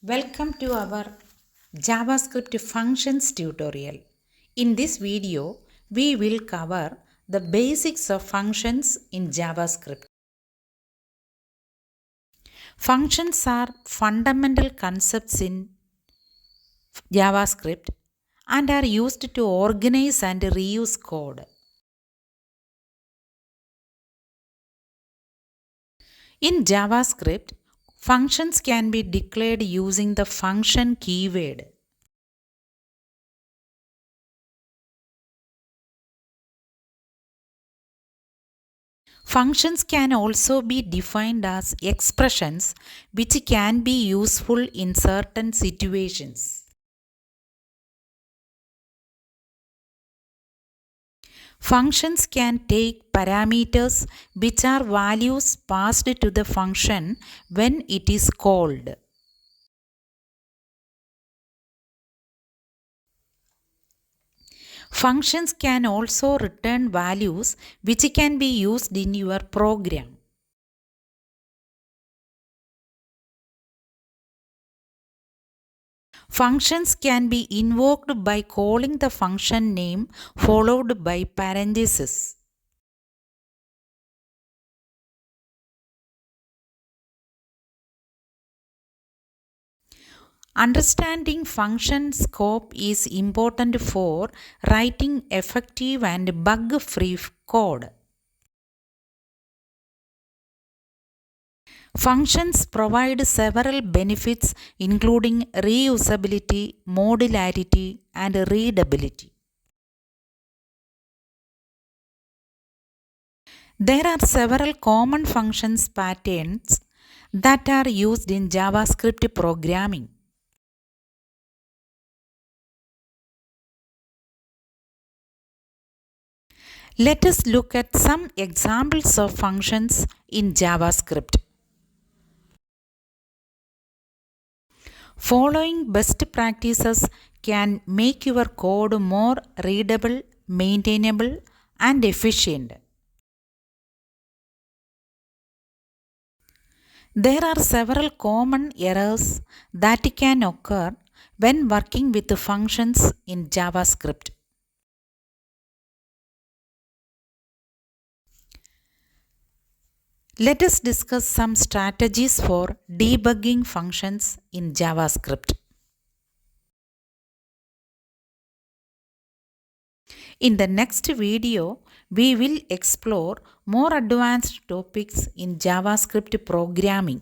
Welcome to our JavaScript functions tutorial. In this video, we will cover the basics of functions in JavaScript. Functions are fundamental concepts in JavaScript and are used to organize and reuse code. In JavaScript, functions can be declared using the function keyword. Functions can also be defined as expressions which can be useful in certain situations. Functions can take parameters which are values passed to the function when it is called. Functions can also return values which can be used in your program. Functions can be invoked by calling the function name followed by parentheses. Understanding function scope is important for writing effective and bug-free code. Functions provide several benefits including reusability, modularity, and readability. There are several common functions patterns that are used in JavaScript programming. Let us look at some examples of functions in JavaScript. Following best practices can make your code more readable, maintainable, and efficient. There are several common errors that can occur when working with functions in JavaScript. Let us discuss some strategies for debugging functions in JavaScript. In the next video, we will explore more advanced topics in JavaScript programming.